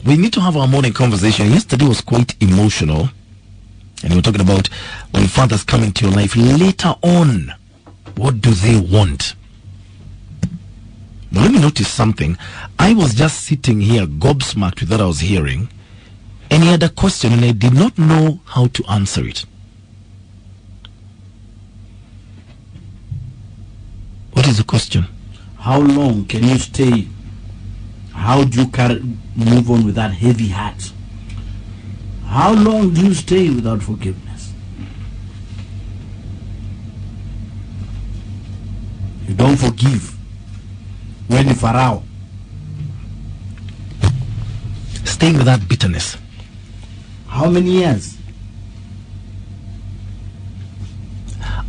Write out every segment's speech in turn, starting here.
we need to have our morning conversation. Yesterday was quite emotional. And we were talking about when fathers come into your life later on, what do they want? But let me notice something. I was just sitting here gobsmacked with what I was hearing, and he had a question and I did not know how to answer it. What is the question? How long can you stay? How do you move on with that heavy heart? How long do you stay without forgiveness? You don't forgive. When you Pharaoh. Staying with that bitterness. How many years?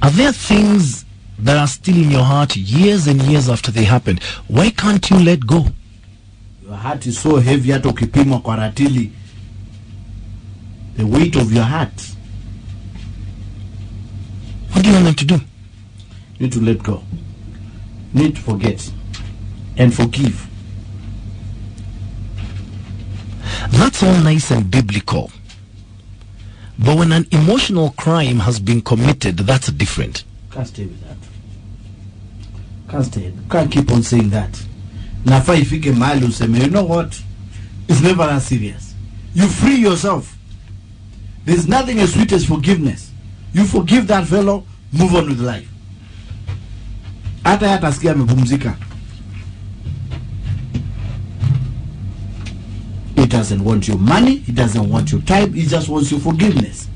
Are there things that are still in your heart years and years after they happened? Why can't you let go? Your heart is so heavy hata ukipima kwa ratili. The weight of your heart. What do you want them to do? You need to let go. You need to forget and forgive. That's all nice and biblical. But when an emotional crime has been committed, that's different. Can't stay with that. Can't stay. Can't keep on saying that. Nafa ifike mahali useme, you know what? It's never that serious. You free yourself. There's nothing as sweet as forgiveness. You forgive that fellow, move on with life. Hata yatasikia amepumzika. He doesn't want your money, he doesn't want your time, he just wants your forgiveness.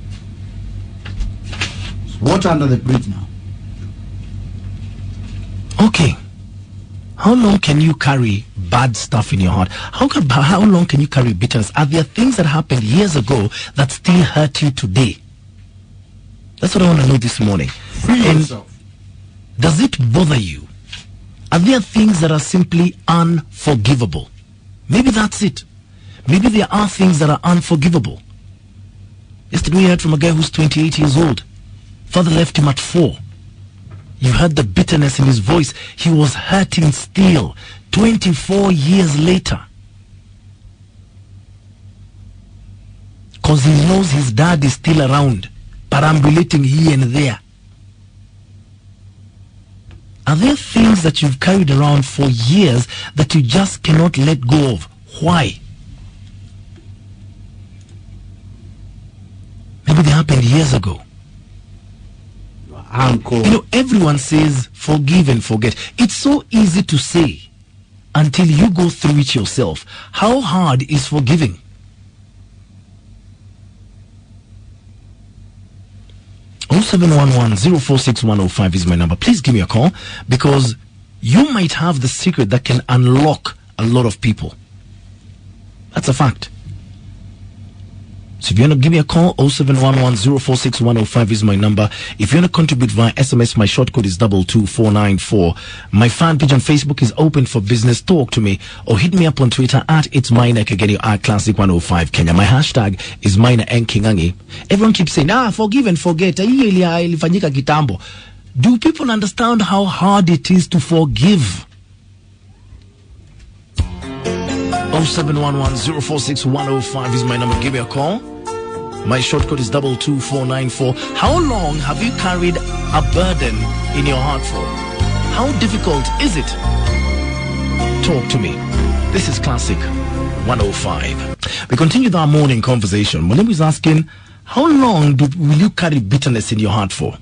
It's water under the bridge now. Okay. How long can you carry bad stuff in your heart? How long can you carry bitterness? Are there things that happened years ago that still hurt you today? That's what I want to know this morning. Free yourself. Does it bother you? Are there things that are simply unforgivable? Maybe that's it. Maybe there are things that are unforgivable. Yesterday we heard from a guy who's 28 years old. Father left him at 4. You heard the bitterness in his voice. He was hurting still, 24 years later. Because he knows his dad is still around, perambulating here and there. Are there things that you've carried around for years that you just cannot let go of? Why? Maybe they happened years ago. Uncle. You know, everyone says forgive and forget. It's so easy to say until you go through it yourself. How hard is forgiving? Oh, 0711-046-105 is my number. Please give me a call because you might have the secret that can unlock a lot of people. That's a fact. So if you want to give me a call, 0711-046-105 is my number. If you want to contribute via SMS, my short code is 22494. My fan page on Facebook is open for business. Talk to me or hit me up on Twitter at It's Minor Kageni at Classic 105 Kenya. My hashtag is Minor N Kingangi. Everyone keeps saying, forgive and forget. Do people understand how hard it is to forgive? 0711-046-105 is my number. Give me a call. My short code is 22494. How long have you carried a burden in your heart for? How difficult is it? Talk to me. This is Classic 105. We continue our morning conversation. My name is asking, how long will you carry bitterness in your heart for?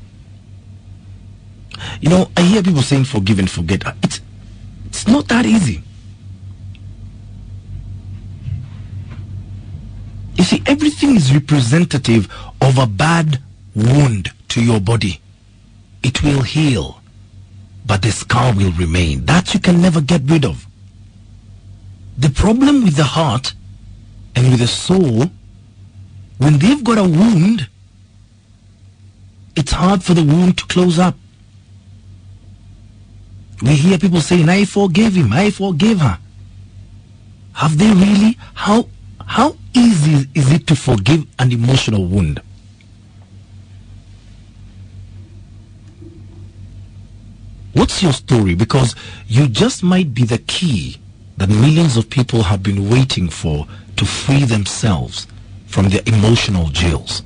You know, I hear people saying forgive and forget. It's not that easy. You see, everything is representative of a bad wound to your body. It will heal, but the scar will remain. That you can never get rid of. The problem with the heart and with the soul, when they've got a wound, it's hard for the wound to close up. We hear people saying, I forgave him, I forgave her. Have they really? How easy is it to forgive an emotional wound? What's your story? Because you just might be the key that millions of people have been waiting for to free themselves from their emotional jails?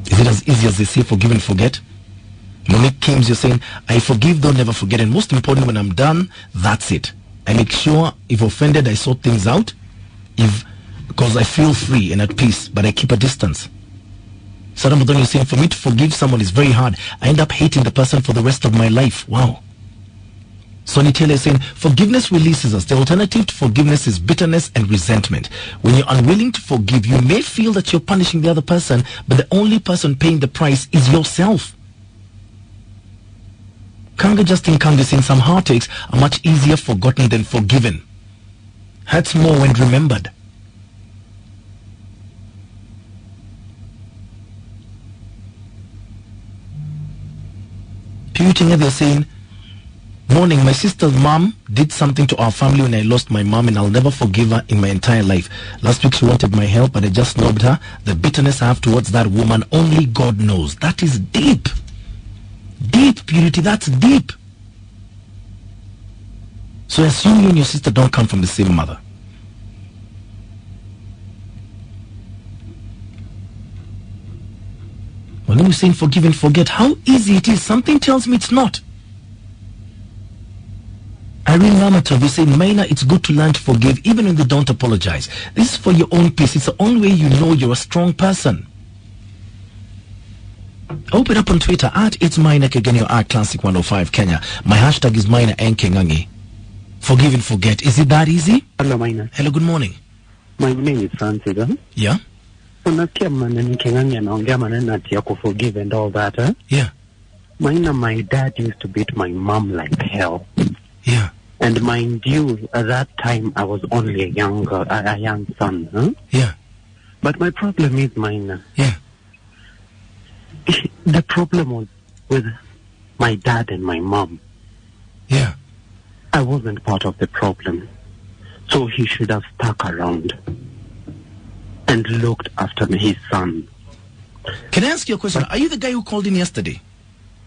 Is it as easy as they say, forgive and forget? Monique Kims, you're saying, I forgive though, never forget. And most important, when I'm done, that's it. I make sure if offended, I sort things out. Because I feel free and at peace, but I keep a distance. Saddam Hussein is saying, for me to forgive someone is very hard. I end up hating the person for the rest of my life. Wow. Sonny Taylor is saying, forgiveness releases us. The alternative to forgiveness is bitterness and resentment. When you're unwilling to forgive, you may feel that you're punishing the other person, but the only person paying the price is yourself. Kanga Justin Kanga is saying, some heartaches are much easier forgotten than forgiven. Hurts more when remembered. Putin, they're saying, morning, my sister's mom did something to our family when I lost my mom, and I'll never forgive her in my entire life. Last week she wanted my help, but I just snubbed her. The bitterness I have towards that woman, only God knows. That is deep. Deep, Purity, that's deep. So assume you and your sister don't come from the same mother. When we're saying forgive and forget, how easy it is. Something tells me it's not. Irene Mamatov is saying, Maina, it's good to learn to forgive even when they don't apologize. This is for your own peace. It's the only way you know you're a strong person. Open up on Twitter at It's Maina Kegenio at Classic 105 Kenya. My hashtag is Maina Nkengangi. Forgive and forget. Is it that easy? Hello, Maina. Hello, good morning. My name is Francis. Huh? Yeah? So nasikia maneno Kengani anaongea maneno ati ya forgive and all that. Huh? Yeah. Maina, my dad used to beat my mom like hell. Yeah. And mind you, at that time I was only a young son. Huh? Yeah. But my problem is, Maina. Yeah. The problem was with my dad and my mom. Yeah. I wasn't part of the problem. So he should have stuck around and looked after his son. Can I ask you a question? Are you the guy who called in yesterday?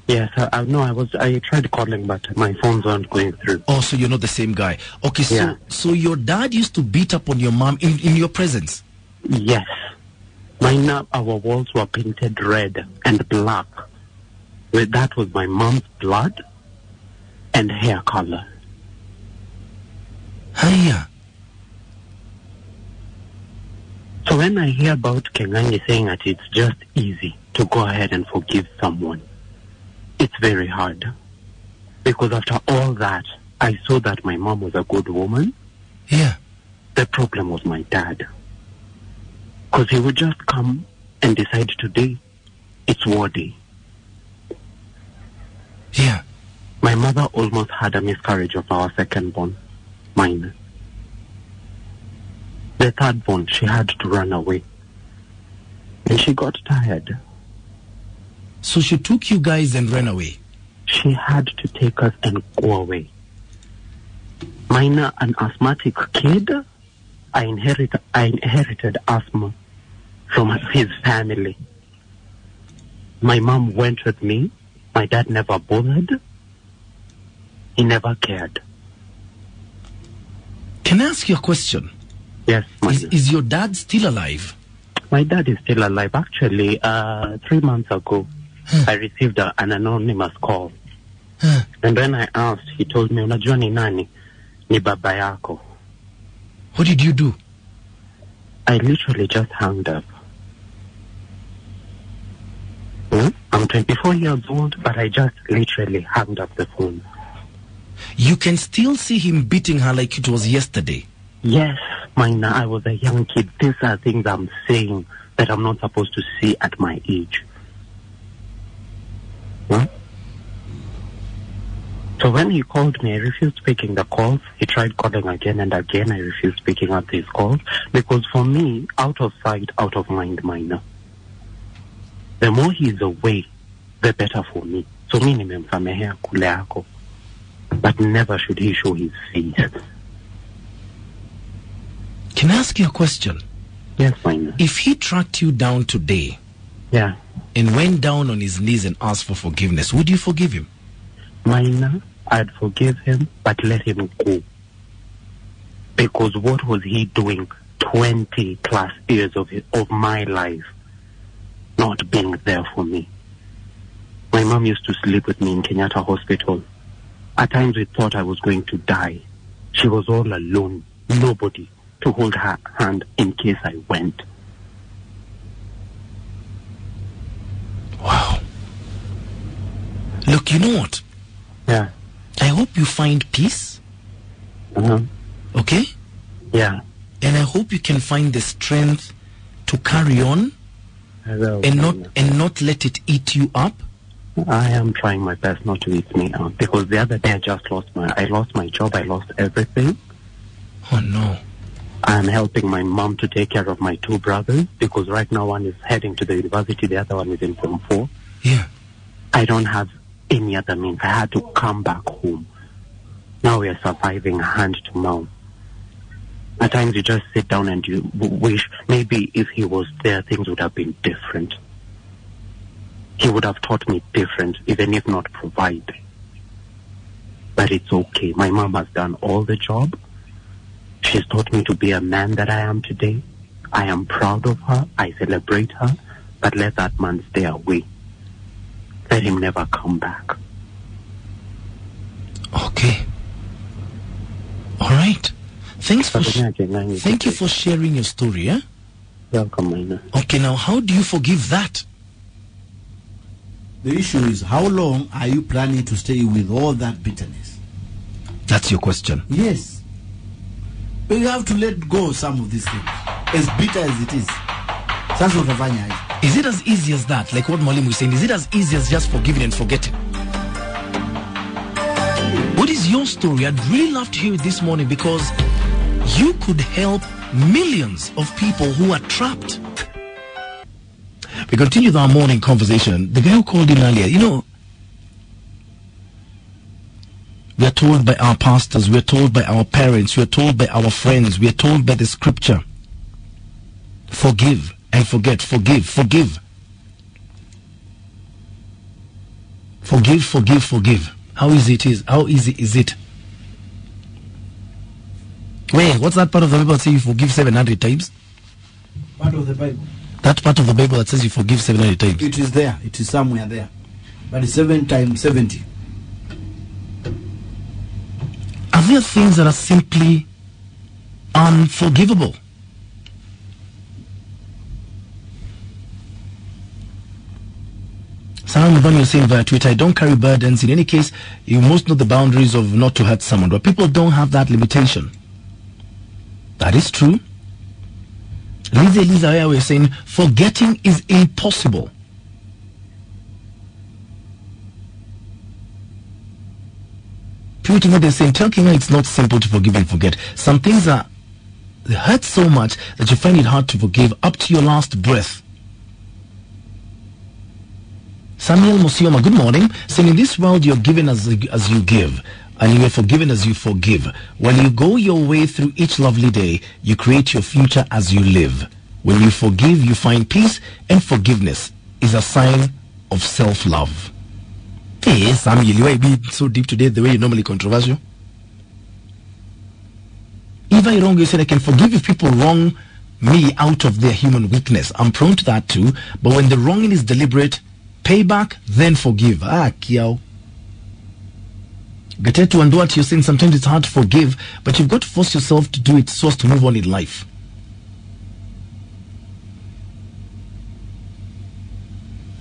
Yes, I tried calling, but my phones weren't going through. Oh, so you're not the same guy. Okay, so your dad used to beat up on your mom in your presence? Yes. Our walls were painted red and black. That was my mom's blood and hair color. Hiya. So when I hear about Kengani saying that it's just easy to go ahead and forgive someone, it's very hard. Because after all that, I saw that my mom was a good woman. Yeah. The problem was my dad. Because he would just come and decide today, it's war day. Yeah. My mother almost had a miscarriage of our second born, mine. The third born, she had to run away. And she got tired. So she took you guys and ran away? She had to take us and go away. Mine, an asthmatic kid, I inherited asthma from his family. My mom went with me. My dad never bothered. He never cared. Can I ask you a question? Yes, is your dad still alive? My dad is still alive. Actually, 3 months ago, I received an anonymous call. And when I asked, he told me, unajua ni nani? Ni baba yako. What did you do? I literally just hung up. I'm 24 years old, but I just literally hung up the phone. You can still see him beating her like it was yesterday? Yes, Maina, I was a young kid. These are things I'm saying that I'm not supposed to see at my age. So when he called me, I refused picking the calls. He tried calling again and again. I refused picking up these calls because for me, out of sight, out of mind, Maina. The more he's away, the better for me. So me nimemsamehea kule yako. But never should he show his face. Can I ask you a question? Yes, Maina. If he tracked you down today, yeah, and went down on his knees and asked for forgiveness, would you forgive him? Maina, I'd forgive him, but let him go. Because what was he doing 20 plus years of my life, not being there for me? My mom used to sleep with me in Kenyatta Hospital. At times we thought I was going to die. She was all alone, nobody to hold her hand in case I went. Wow. Look, you know what? Yeah. I hope you find peace. Okay? Yeah. And I hope you can find the strength to carry on and not let it eat you up. I am trying my best not to eat me out, because the other day I lost my job, I lost everything. Oh no. I'm helping my mom to take care of my 2 brothers, because right now one is heading to the university, the other one is in Form 4. Yeah. I don't have any other means. I had to come back home. Now we are surviving hand to mouth. At times you just sit down and you wish maybe if he was there, things would have been different. He would have taught me different, even if not provide. But it's okay. My mom has done all the job. She's taught me to be a man that I am today. I am proud of her. I celebrate her. But let that man stay away. Let him never come back. Okay. All right. Thank you for sharing your story, eh? Welcome, Mina. Okay, now how do you forgive that? The issue is, how long are you planning to stay with all that bitterness? That's your question. Yes. But you have to let go of some of these things. As bitter as it is. That's what Ravanya is. Is it as easy as that? Like what Malim was saying, is it as easy as just forgiving and forgetting? What is your story? I'd really love to hear it this morning, because you could help millions of people who are trapped. We continue with our morning conversation. The guy who called in earlier, you know, we are told by our pastors, we are told by our parents, we are told by our friends, we are told by the scripture, forgive and forget, forgive. Forgive. How easy it is? How easy is it? Wait, what's that part of the Bible that says you forgive 700 times? Part of the Bible. That part of the Bible that says you forgive 700 times. It is there. It is somewhere there. But it's 7 times 70. Are there things that are simply unforgivable? Sam Mubani was saying via Twitter, I don't carry burdens. In any case, you must know the boundaries of not to hurt someone. But people don't have that limitation. That is true. Lisa was saying, forgetting is impossible. People they're saying, tell Kenya it's not simple to forgive and forget. Some things they hurt so much that you find it hard to forgive up to your last breath. Samuel Musioma, good morning. Saying, in this world you're given as you give, and you are forgiven as you forgive. When you go your way through each lovely day, you create your future as you live. When you forgive, you find peace, and forgiveness is a sign of self-love. Hey, Samuel, you are being so deep today the way you're normally controversial. If I wrong, you said I can forgive if people wrong me out of their human weakness. I'm prone to that too, but when the wronging is deliberate, payback, then forgive. Kiao. Gatetu and what you're saying, sometimes it's hard to forgive, but you've got to force yourself to do it so as to move on in life.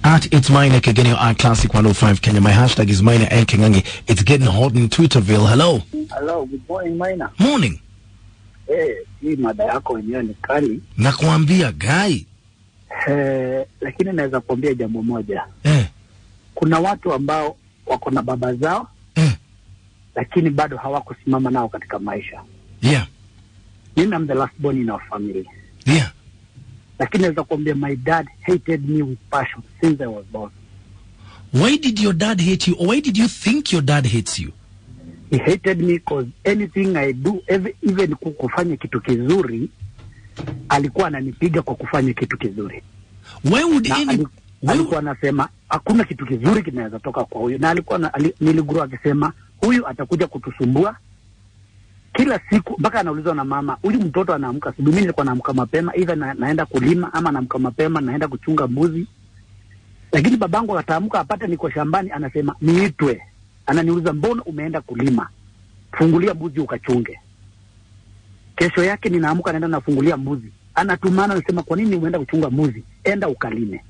At It's Mine again, your Classic 105 Kenya. My hashtag is Mine and Kengangi. It's getting hot in Twitterville. Hello. Hello, good morning, Mine. Morning. Hii mada yako wenyewe ni kali. Nakuambia guy. Lakini naweza kuambia jambo moja. Kuna watu ambao wako na baba zao lakini bado hawakusimama nao katika maisha. Yeah. I'm the last born in our family. Yeah. Lakini naweza kuambia my dad hated me with passion since I was born. Why did your dad hate you? Or why did you think your dad hates you? He hated me because anything I do, even kufanya kitu kizuri, alikuwa ananipiga kwa kufanya kitu kizuri. Why would alikuwa anasema hakuna kitu kizuri kinaweza toka kwa huyu, na alikuwa niliguru akisema huyu atakuja kutusumbua kila siku mpaka anaulizwa na mama, huyu mtoto anaamka asubuhi. Mimi nilikuwa naamka mapema, either naenda kulima ama naamka mapema naenda kuchunga mbuzi. Lakini babangu ataamka apate niko shambani, anasema niitwe. Ananiuliza, mbona umeenda kulima? Fungulia mbuzi ukachunge. Kesho yake ninaamka naenda nafungulia mbuzi. Anatumana, anasema kwa nini umeenda kuchunga mbuzi? Enda ukalime.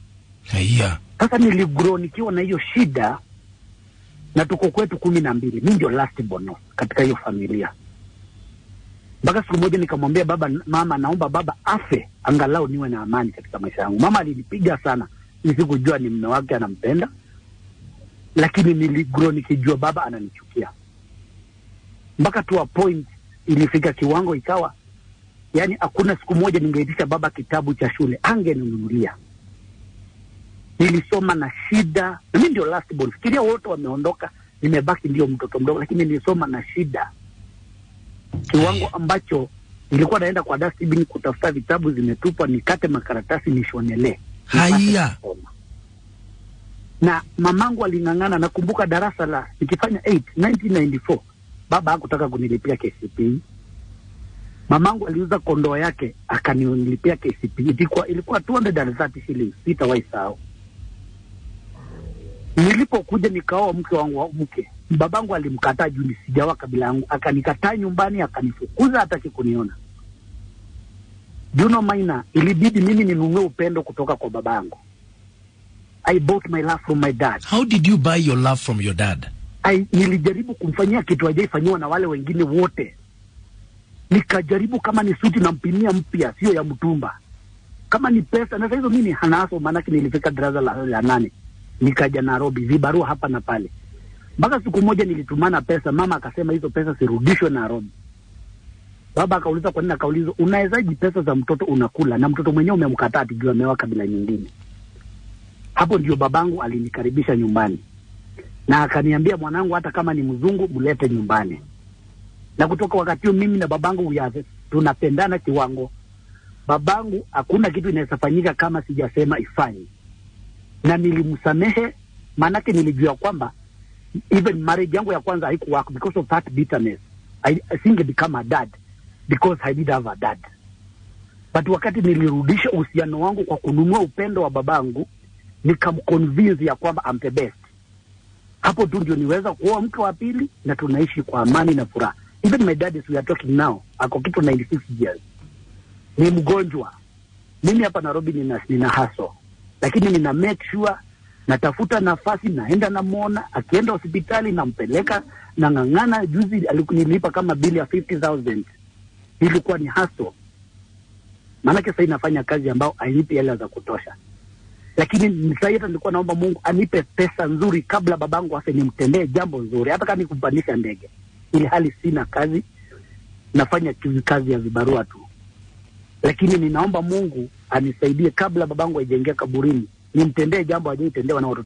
Haya. Sasa niligrow nikiwa na hiyo shida, na tuko kwetu 12. Mimi ndio last born katika hiyo familia. Mpaka siku moja nikamwambia mama, naomba baba afe angalau niwe na amani katika maisha yangu. Mama alinipiga sana. Nisikujua ni mume wake anampenda, lakini niligrow nikijua baba ananichukia. Mpaka to a point ilifika kiwango ikawa, yani hakuna siku moja ningeitisha baba kitabu cha shule angeninunulia. Nilisoma na shida. Mimi ndio last born. Fikiria wote wameondoka, nimebaki ndio mtoto mdogo, lakini nilisoma na shida. Kiwango ambacho nilikuwa naenda kwa dustbin kutafuta vitabu zimetupwa, nikate makaratasi nishonelee. Haya. Na mamangu aling'ang'ana. Nakumbuka darasa la nikifanya 1994, baba hakutaka kunilipia KCPE. Mamangu aliuza kondoo yake akanilipia KCPE. Ilikuwa 230 shillings, sitawahi sahau. Nilipokuja nikaoa mke wangu wa mke, babangu alimkataa juu sijawa kabila yangu, akanikataa nyumbani, akanifukuza, hataki kuniona. Maina, ilibidi mimi ninunue upendo kutoka kwa babangu. I bought my love from my dad. How did you buy your love from your dad? Nilijaribu kumfanyia kitu hajaifanyiwa na wale wengine wote. Nikajaribu kama ni suti nampimia mpya, sio ya mtumba. Kama ni pesa, na sasa hizo mimi hanaso, maana nilifika darasa la 8. Nikaja Nairobi, vibarua hapa na pale. Mpaka siku moja nilitumana pesa, mama akasema hizo pesa sirudishwe Nairobi. Baba akauliza kwa nini, akauliza unawezaje pesa za mtoto unakula na mtoto mwenyewe umemkataa atijua amewa kabila nyingine. Hapo ndio babangu alinikaribisha nyumbani. Na akaniambia, mwanangu, hata kama ni mzungu mulete nyumbani. Na kutoka wakati huo mimi na babangu tunapendana kiwango. Babangu hakuna kitu inawezafanyika kama sijasema ifanye. Na nilimsamehe, manake nilijua kwamba even marriage yangu ya kwanza haikuwork because of that bitterness. I think become a dad because I did have a dad. But wakati nilirudisha uhusiano wangu kwa kununua upendo wa babangu, nikamconvince ya kwamba I'm the best. Hapo tu ndio niweza kuoa mke wa pili na tunaishi kwa amani na furaha. Even my dad is, we are talking now, ako kitu 96 years. Ni mgonjwa. Mimi hapa Nairobi nina hustle. Lakini nina make sure natafuta nafasi, naenda namuona, akienda hospitali nampeleka, na ng'ang'ana. Juzi nilipa kama bili ya 50,000. Ilikuwa ni hustle. Maana sasa inafanya kazi ambao hainipi hela za kutosha. Lakini sasa nilikuwa naomba Mungu anipe pesa nzuri kabla babangu afe, nimtendee jambo nzuri, hata kama nikupanisha ndege. Ili hali sina kazi, nafanya kazi ya vibarua tu. Lakini ninaomba Mungu anisaidie kabla babangu aijengea kaburini, nimtendee jambo hajaitendewa na watoto.